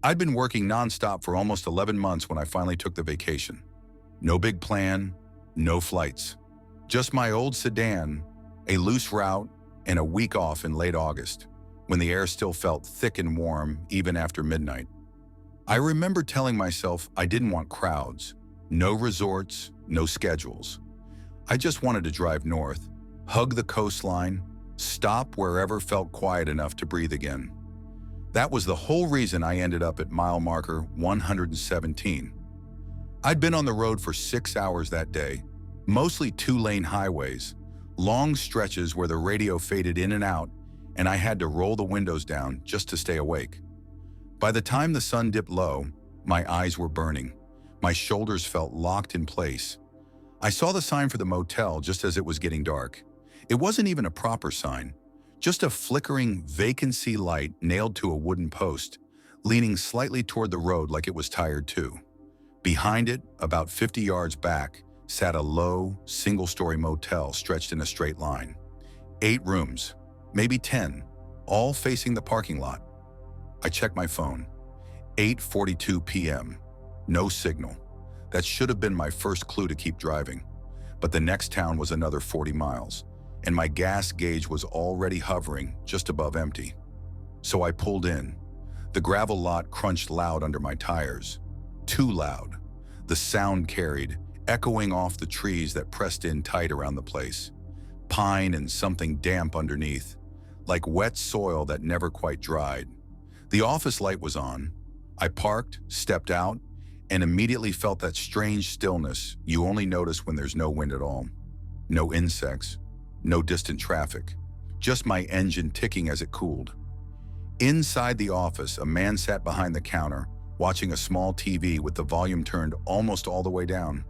I'd been working nonstop for almost 11 months when I finally took the vacation. No big plan, no flights. Just my old sedan, a loose route, and a week off in late August, when the air still felt thick and warm even after midnight. I remember telling myself I didn't want crowds, no resorts, no schedules. I just wanted to drive north, hug the coastline, stop wherever felt quiet enough to breathe again. That was the whole reason I ended up at mile marker 117. I'd been on the road for 6 hours that day, mostly two-lane highways, long stretches where the radio faded in and out, and I had to roll the windows down just to stay awake. By the time the sun dipped low, my eyes were burning. My shoulders felt locked in place. I saw the sign for the motel just as it was getting dark. It wasn't even a proper sign, just a flickering vacancy light nailed to a wooden post, leaning slightly toward the road like it was tired too. Behind it, about 50 yards back, sat a low, single-story motel stretched in a straight line. 8 rooms, maybe 10, all facing the parking lot. I checked my phone. 8:42 p.m. No signal. That should have been my first clue to keep driving. But the next town was another 40 miles, and my gas gauge was already hovering just above empty. So I pulled in. The gravel lot crunched loud under my tires. Too loud. The sound carried, echoing off the trees that pressed in tight around the place. Pine and something damp underneath, like wet soil that never quite dried. The office light was on. I parked, stepped out, and immediately felt that strange stillness you only notice when there's no wind at all. No insects, no distant traffic, just my engine ticking as it cooled. Inside the office, a man sat behind the counter, watching a small TV with the volume turned almost all the way down.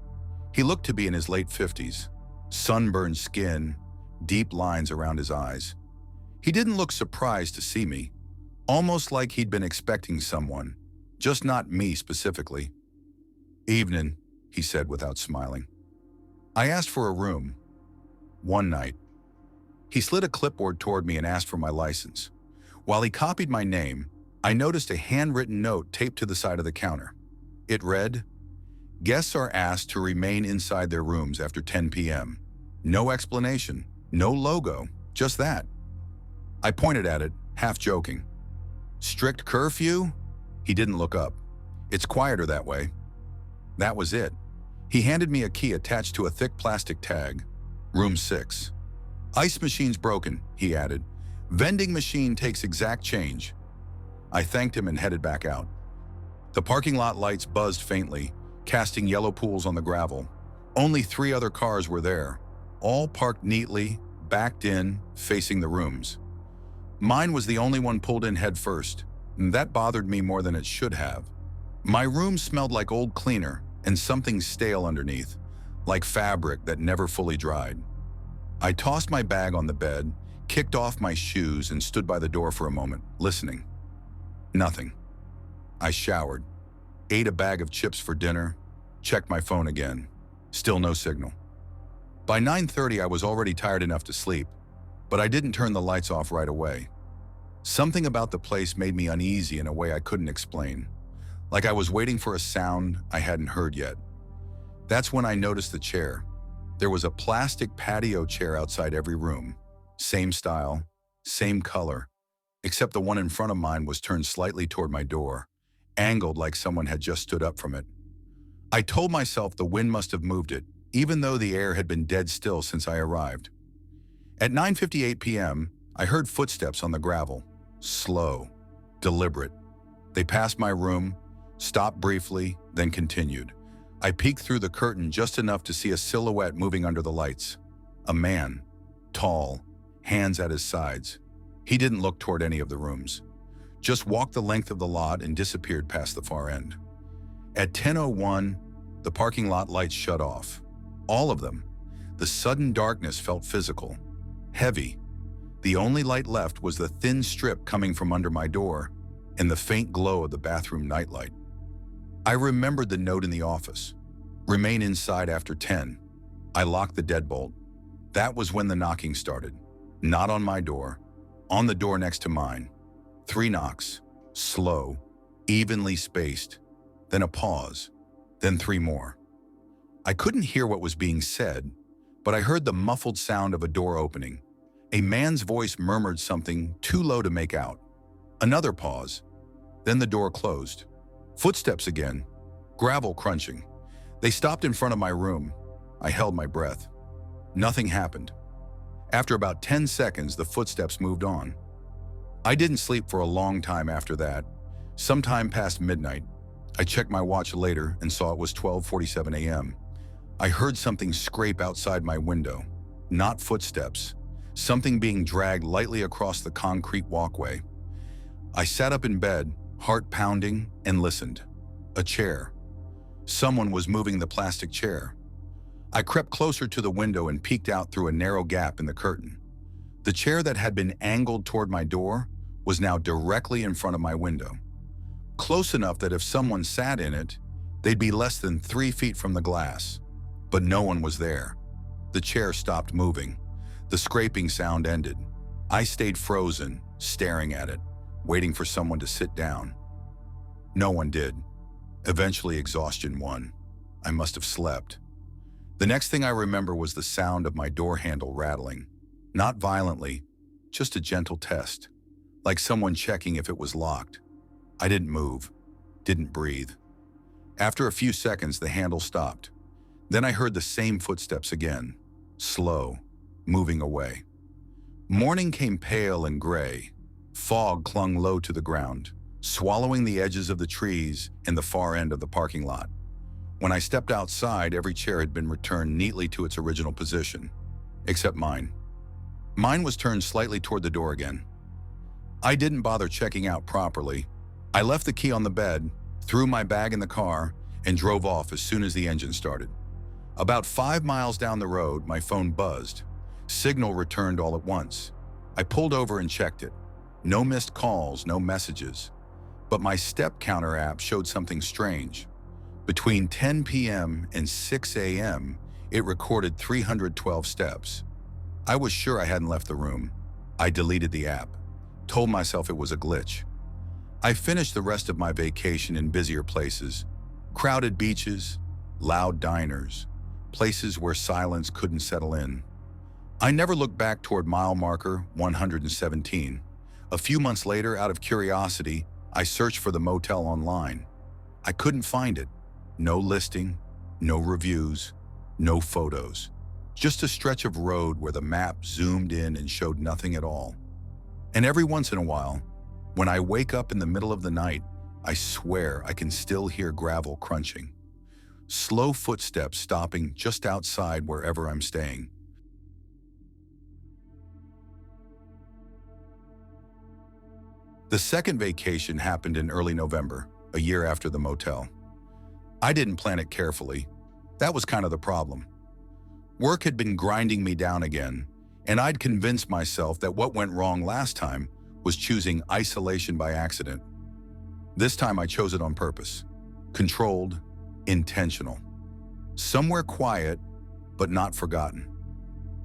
He looked to be in his late 50s, sunburned skin, deep lines around his eyes. He didn't look surprised to see me, almost like he'd been expecting someone, just not me specifically. "Evening," he said without smiling. I asked for a room. One night. He slid a clipboard toward me and asked for my license. While he copied my name, I noticed a handwritten note taped to the side of the counter. It read, "Guests are asked to remain inside their rooms after 10 p.m. No explanation, no logo, just that." I pointed at it, half joking. "Strict curfew?" He didn't look up. "It's quieter that way." That was it. He handed me a key attached to a thick plastic tag. Room 6. "Ice machine's broken," he added. "Vending machine takes exact change." I thanked him and headed back out. The parking lot lights buzzed faintly, casting yellow pools on the gravel. Only 3 other cars were there, all parked neatly, backed in, facing the rooms. Mine was the only one pulled in head first, and that bothered me more than it should have. My room smelled like old cleaner and something stale underneath, like fabric that never fully dried. I tossed my bag on the bed, kicked off my shoes, and stood by the door for a moment, listening. Nothing. I showered, ate a bag of chips for dinner, checked my phone again. Still no signal. By 9:30, I was already tired enough to sleep, but I didn't turn the lights off right away. Something about the place made me uneasy in a way I couldn't explain, like I was waiting for a sound I hadn't heard yet. That's when I noticed the chair. There was a plastic patio chair outside every room. Same style, same color, except the one in front of mine was turned slightly toward my door, angled like someone had just stood up from it. I told myself the wind must have moved it, even though the air had been dead still since I arrived. At 9:58 p.m., I heard footsteps on the gravel, slow, deliberate. They passed my room, stopped briefly, then continued. I peeked through the curtain just enough to see a silhouette moving under the lights. A man, tall, hands at his sides. He didn't look toward any of the rooms, just walked the length of the lot and disappeared past the far end. At 10:01, the parking lot lights shut off. All of them. The sudden darkness felt physical, heavy. The only light left was the thin strip coming from under my door and the faint glow of the bathroom nightlight. I remembered the note in the office. Remain inside after 10. I locked the deadbolt. That was when the knocking started. Not on my door, on the door next to mine. 3 knocks, slow, evenly spaced, then a pause, then 3 more. I couldn't hear what was being said, but I heard the muffled sound of a door opening. A man's voice murmured something too low to make out. Another pause, then the door closed. Footsteps again, gravel crunching. They stopped in front of my room. I held my breath. Nothing happened. After about 10 seconds, the footsteps moved on. I didn't sleep for a long time after that. Sometime past midnight, I checked my watch later and saw it was 12:47 a.m. I heard something scrape outside my window. Not footsteps, something being dragged lightly across the concrete walkway. I sat up in bed, heart pounding, and listened. A chair. Someone was moving the plastic chair. I crept closer to the window and peeked out through a narrow gap in the curtain. The chair that had been angled toward my door was now directly in front of my window. Close enough that if someone sat in it, they'd be less than 3 feet from the glass. But no one was there. The chair stopped moving. The scraping sound ended. I stayed frozen, staring at it, waiting for someone to sit down. No one did. Eventually, exhaustion won. I must have slept. The next thing I remember was the sound of my door handle rattling. Not violently, just a gentle test, like someone checking if it was locked. I didn't move, didn't breathe. After a few seconds, the handle stopped. Then I heard the same footsteps again, slow, moving away. Morning came pale and gray. Fog clung low to the ground, swallowing the edges of the trees in the far end of the parking lot. When I stepped outside, every chair had been returned neatly to its original position, except mine. Mine was turned slightly toward the door again. I didn't bother checking out properly. I left the key on the bed, threw my bag in the car, and drove off as soon as the engine started. About 5 miles down the road, my phone buzzed. Signal returned all at once. I pulled over and checked it. No missed calls, no messages. But my step counter app showed something strange. Between 10 p.m. and 6 a.m., it recorded 312 steps. I was sure I hadn't left the room. I deleted the app, told myself it was a glitch. I finished the rest of my vacation in busier places, crowded beaches, loud diners, places where silence couldn't settle in. I never looked back toward mile marker 117. A few months later, out of curiosity, I searched for the motel online. I couldn't find it. No listing, no reviews, no photos. Just a stretch of road where the map zoomed in and showed nothing at all. And every once in a while, when I wake up in the middle of the night, I swear I can still hear gravel crunching. Slow footsteps stopping just outside wherever I'm staying. The second vacation happened in early November, a year after the motel. I didn't plan it carefully. That was kind of the problem. Work had been grinding me down again, and I'd convinced myself that what went wrong last time was choosing isolation by accident. This time I chose it on purpose. Controlled, intentional. Somewhere quiet, but not forgotten.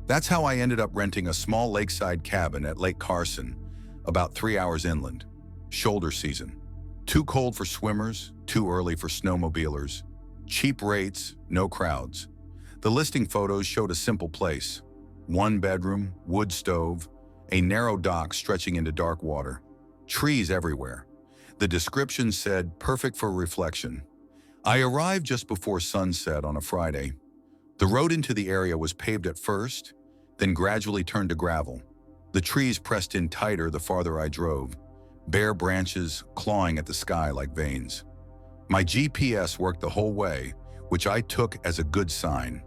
That's how I ended up renting a small lakeside cabin at Lake Carson, about 3 hours inland. Shoulder season. Too cold for swimmers, too early for snowmobilers. Cheap rates, no crowds. The listing photos showed a simple place. 1 bedroom, wood stove, a narrow dock stretching into dark water. Trees everywhere. The description said, perfect for reflection. I arrived just before sunset on a Friday. The road into the area was paved at first, then gradually turned to gravel. The trees pressed in tighter the farther I drove, bare branches clawing at the sky like veins. My GPS worked the whole way, which I took as a good sign.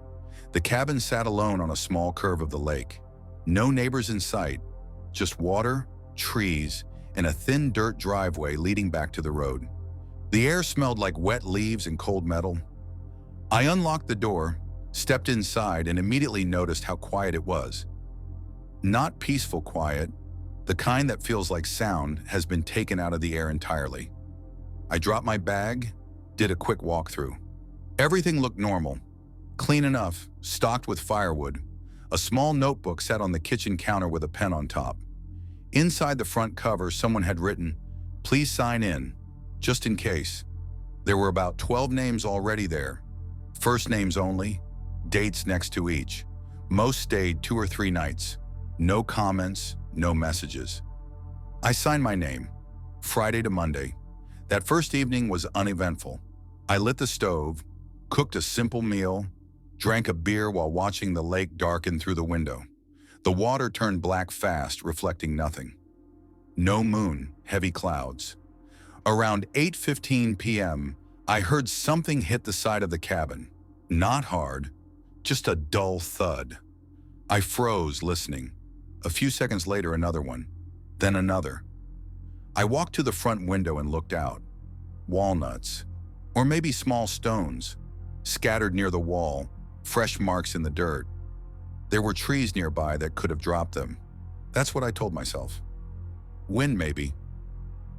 The cabin sat alone on a small curve of the lake. No neighbors in sight, just water, trees, and a thin dirt driveway leading back to the road. The air smelled like wet leaves and cold metal. I unlocked the door, stepped inside, and immediately noticed how quiet it was. Not peaceful quiet, the kind that feels like sound has been taken out of the air entirely. I dropped my bag, did a quick walkthrough. Everything looked normal, clean enough, stocked with firewood. A small notebook sat on the kitchen counter with a pen on top. Inside the front cover, someone had written, "Please sign in." just in case. There were about 12 names already there. First names only, dates next to each. Most stayed 2 or 3 nights. No comments, no messages. I signed my name, Friday to Monday. That first evening was uneventful. I lit the stove, cooked a simple meal, drank a beer while watching the lake darken through the window. The water turned black fast, reflecting nothing. No moon, heavy clouds. Around 8:15 p.m., I heard something hit the side of the cabin. Not hard, just a dull thud. I froze, listening. A few seconds later, another one, then another. I walked to the front window and looked out. Walnuts, or maybe small stones, scattered near the wall, fresh marks in the dirt. There were trees nearby that could have dropped them. That's what I told myself. Wind, maybe.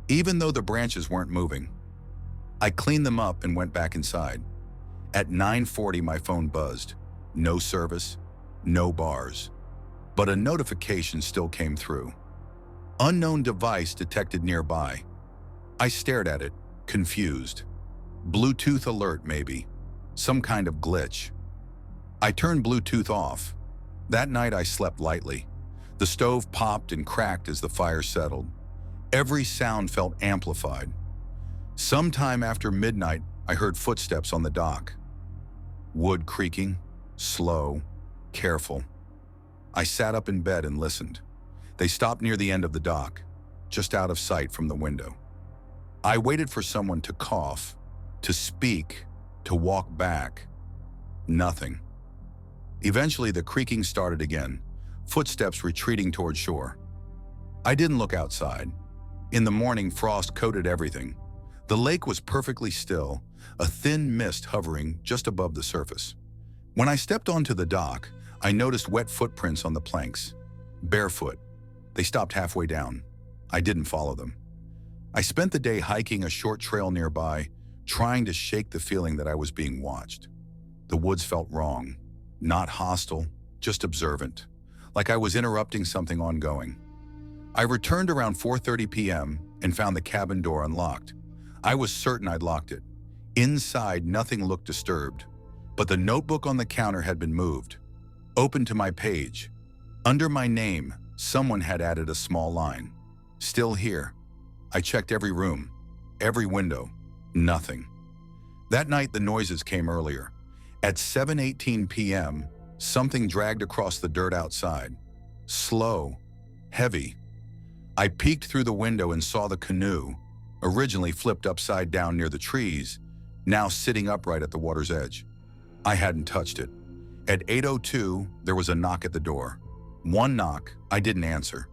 Even though the branches weren't moving. I cleaned them up and went back inside. At 9:40, my phone buzzed. No service, no bars. But a notification still came through. Unknown device detected nearby. I stared at it, confused. Bluetooth alert, maybe. Some kind of glitch. I turned Bluetooth off. That night I slept lightly. The stove popped and cracked as the fire settled. Every sound felt amplified. Sometime after midnight, I heard footsteps on the dock. Wood creaking, slow, careful. I sat up in bed and listened. They stopped near the end of the dock, just out of sight from the window. I waited for someone to cough, to speak, to walk back. Nothing. Eventually, the creaking started again, footsteps retreating toward shore. I didn't look outside. In the morning, frost coated everything. The lake was perfectly still, a thin mist hovering just above the surface. When I stepped onto the dock, I noticed wet footprints on the planks. Barefoot. They stopped halfway down. I didn't follow them. I spent the day hiking a short trail nearby, trying to shake the feeling that I was being watched. The woods felt wrong. Not hostile, just observant. Like I was interrupting something ongoing. I returned around 4:30 p.m. and found the cabin door unlocked. I was certain I'd locked it. Inside, nothing looked disturbed, but the notebook on the counter had been moved. Open to my page. Under my name, someone had added a small line. Still here. I checked every room, every window. Nothing. That night, the noises came earlier. At 7:18 p.m., something dragged across the dirt outside. Slow, heavy. I peeked through the window and saw the canoe, originally flipped upside down near the trees, now sitting upright at the water's edge. I hadn't touched it. At 8:02, there was a knock at the door. One knock, I didn't answer.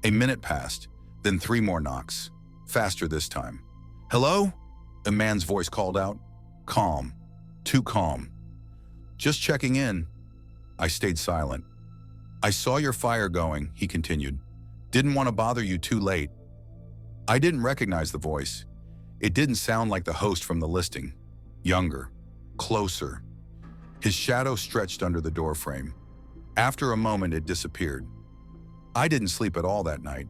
A minute passed, then 3 more knocks. Faster this time. "Hello?" A man's voice called out. Calm. Too calm. "Just checking in." I stayed silent. "I saw your fire going," he continued. "Didn't want to bother you too late." I didn't recognize the voice. It didn't sound like the host from the listing. Younger. Closer. His shadow stretched under the doorframe. After a moment, it disappeared. I didn't sleep at all that night.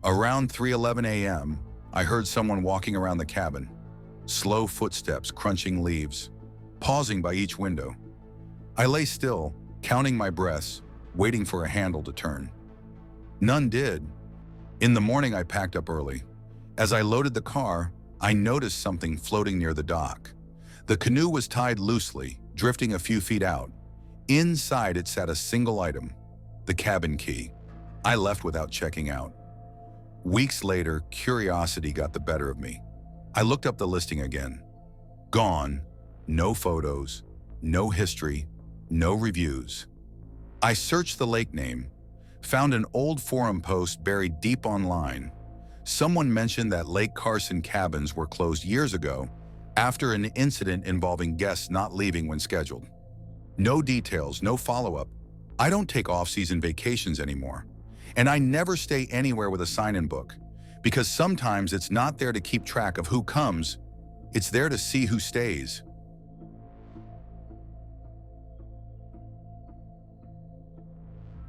Around 3:11 a.m., I heard someone walking around the cabin. Slow footsteps crunching leaves, pausing by each window. I lay still, counting my breaths, waiting for a handle to turn. None did. In the morning, I packed up early. As I loaded the car, I noticed something floating near the dock. The canoe was tied loosely, drifting a few feet out. Inside it sat a single item, the cabin key. I left without checking out. Weeks later, curiosity got the better of me. I looked up the listing again. Gone. No photos, no history, no reviews. I searched the lake name, found an old forum post buried deep online. Someone mentioned that Lake Carson cabins were closed years ago after an incident involving guests not leaving when scheduled. No details, no follow-up. I don't take off-season vacations anymore. And I never stay anywhere with a sign-in book, because sometimes it's not there to keep track of who comes, it's there to see who stays.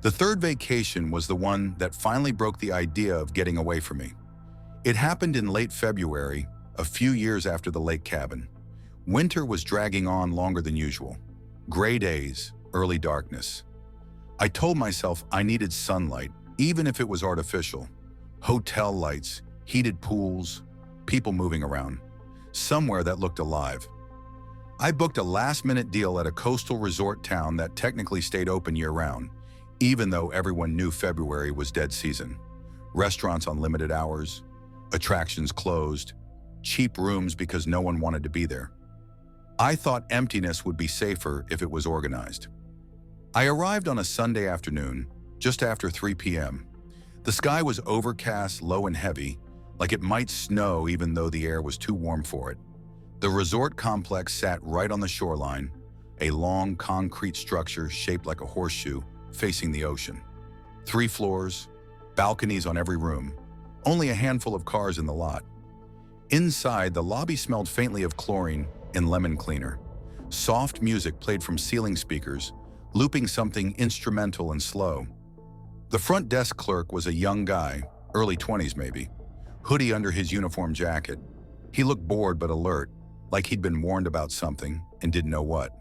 The third vacation was the one that finally broke the idea of getting away from me. It happened in late February, a few years after the lake cabin. Winter was dragging on longer than usual. Gray days, early darkness. I told myself I needed sunlight, even if it was artificial. Hotel lights, heated pools, people moving around. Somewhere that looked alive. I booked a last-minute deal at a coastal resort town that technically stayed open year-round, even though everyone knew February was dead season. Restaurants on limited hours, attractions closed, cheap rooms because no one wanted to be there. I thought emptiness would be safer if it was organized. I arrived on a Sunday afternoon, just after 3 p.m. The sky was overcast, low and heavy, like it might snow even though the air was too warm for it. The resort complex sat right on the shoreline, a long concrete structure shaped like a horseshoe facing the ocean. 3 floors, balconies on every room, only a handful of cars in the lot. Inside, the lobby smelled faintly of chlorine and lemon cleaner. Soft music played from ceiling speakers, looping something instrumental and slow. The front desk clerk was a young guy, early 20s maybe, hoodie under his uniform jacket. He looked bored but alert, like he'd been warned about something and didn't know what.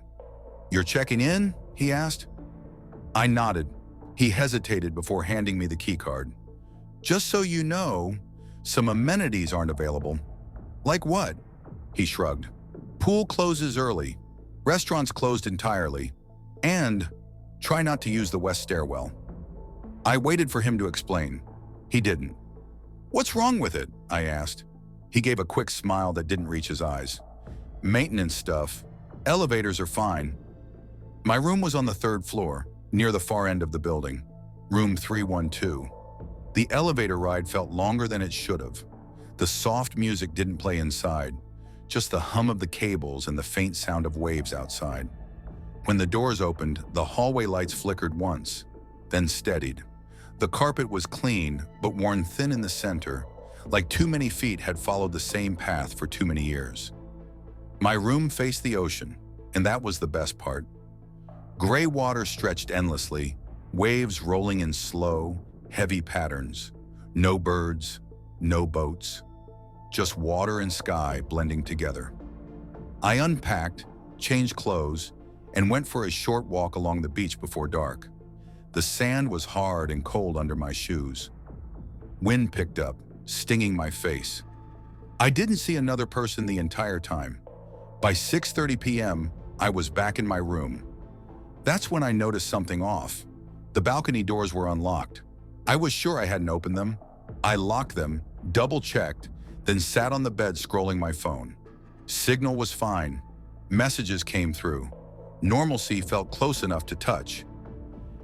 "You're checking in?" he asked. I nodded. He hesitated before handing me the key card. "Just so you know, some amenities aren't available." "Like what?" He shrugged. "Pool closes early, restaurants closed entirely, and try not to use the west stairwell." I waited for him to explain. He didn't. "What's wrong with it?" I asked. He gave a quick smile that didn't reach his eyes. "Maintenance stuff. Elevators are fine." My room was on the 3rd floor, near the far end of the building, room 312. The elevator ride felt longer than it should have. The soft music didn't play inside, just the hum of the cables and the faint sound of waves outside. When the doors opened, the hallway lights flickered once, then steadied. The carpet was clean, but worn thin in the center, like too many feet had followed the same path for too many years. My room faced the ocean, and that was the best part. Gray water stretched endlessly, waves rolling in slow, heavy patterns. No birds, no boats, just water and sky blending together. I unpacked, changed clothes, and went for a short walk along the beach before dark. The sand was hard and cold under my shoes. Wind picked up, stinging my face. I didn't see another person the entire time. By 6:30 p.m., I was back in my room. That's when I noticed something off. The balcony doors were unlocked. I was sure I hadn't opened them. I locked them, double-checked, then sat on the bed scrolling my phone. Signal was fine. Messages came through. Normalcy felt close enough to touch.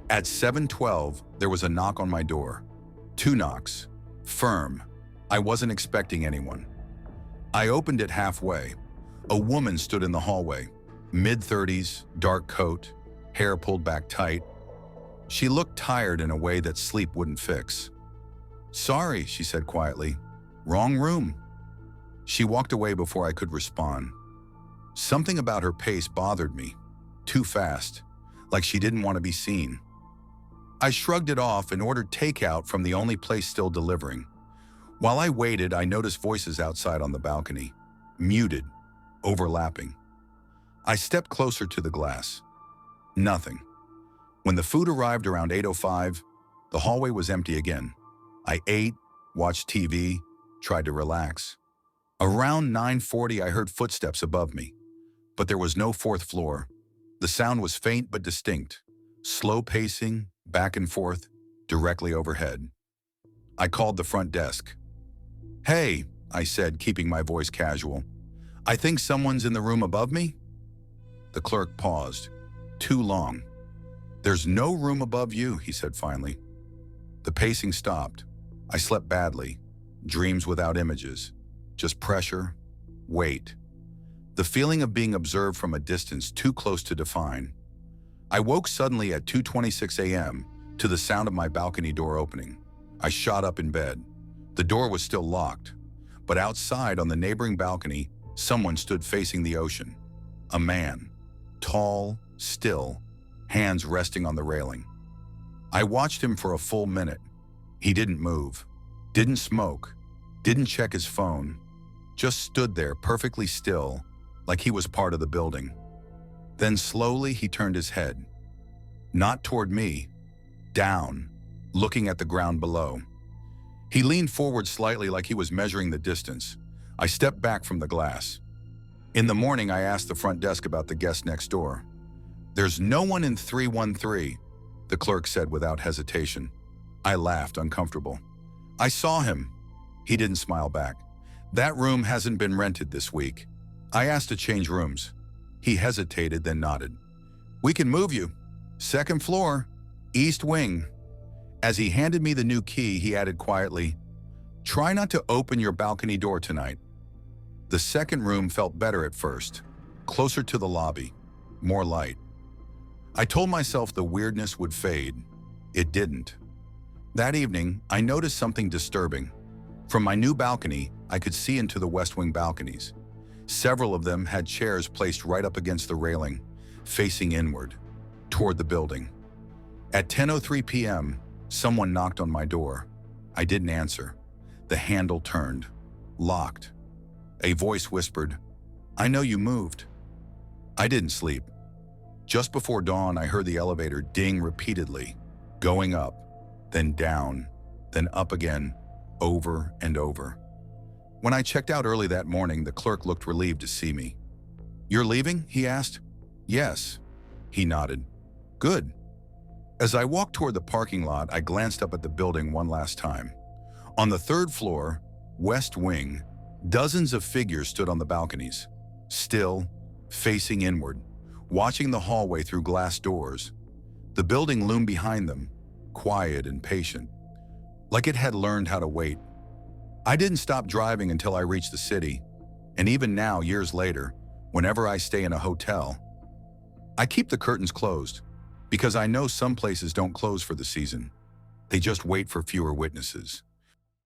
At 7:12, there was a knock on my door. 2 knocks. Firm. I wasn't expecting anyone. I opened it halfway. A woman stood in the hallway. Mid-30s, dark coat, hair pulled back tight. She looked tired in a way that sleep wouldn't fix. "Sorry," she said quietly. "Wrong room." She walked away before I could respond. Something about her pace bothered me. Too fast, like she didn't want to be seen. I shrugged it off and ordered takeout from the only place still delivering. While I waited, I noticed voices outside on the balcony. Muted, overlapping. I stepped closer to the glass. Nothing. When the food arrived around 8:05, the hallway was empty again. I ate, watched TV, tried to relax. Around 9:40, I heard footsteps above me, but there was no 4th floor. The sound was faint but distinct, slow pacing, back and forth, directly overhead. I called the front desk. "Hey," I said, keeping my voice casual. "I think someone's in the room above me?" The clerk paused. Too long. "There's no room above you," he said finally. The pacing stopped. I slept badly. Dreams without images. Just pressure, weight. The feeling of being observed from a distance too close to define. I woke suddenly at 2:26 a.m. to the sound of my balcony door opening. I shot up in bed. The door was still locked, but outside on the neighboring balcony, someone stood facing the ocean. A man, tall, still, hands resting on the railing. I watched him for a full minute. He didn't move, didn't smoke, didn't check his phone, just stood there perfectly still, like he was part of the building. Then slowly he turned his head, not toward me, down, looking at the ground below. He leaned forward slightly like he was measuring the distance. I stepped back from the glass. In the morning, I asked the front desk about the guest next door. "There's no one in 313, the clerk said without hesitation. I laughed, uncomfortable. "I saw him." He didn't smile back. "That room hasn't been rented this week." I asked to change rooms. He hesitated, then nodded. "We can move you. Second floor, east wing." As he handed me the new key, he added quietly, "Try not to open your balcony door tonight." The second room felt better at first, closer to the lobby, more light. I told myself the weirdness would fade. It didn't. That evening, I noticed something disturbing. From my new balcony, I could see into the West Wing balconies. Several of them had chairs placed right up against the railing, facing inward, toward the building. At 10:03 p.m., someone knocked on my door. I didn't answer. The handle turned, locked. A voice whispered, "I know you moved." I didn't sleep. Just before dawn, I heard the elevator ding repeatedly, going up, then down, then up again, over and over. When I checked out early that morning, the clerk looked relieved to see me. "You're leaving?" he asked. "Yes." He nodded. "Good." As I walked toward the parking lot, I glanced up at the building one last time. On the third floor, West Wing, dozens of figures stood on the balconies, still, facing inward, watching the hallway through glass doors. The building loomed behind them, quiet and patient, like it had learned how to wait. I didn't stop driving until I reached the city, and even now, years later, whenever I stay in a hotel, I keep the curtains closed, because I know some places don't close for the season. They just wait for fewer witnesses.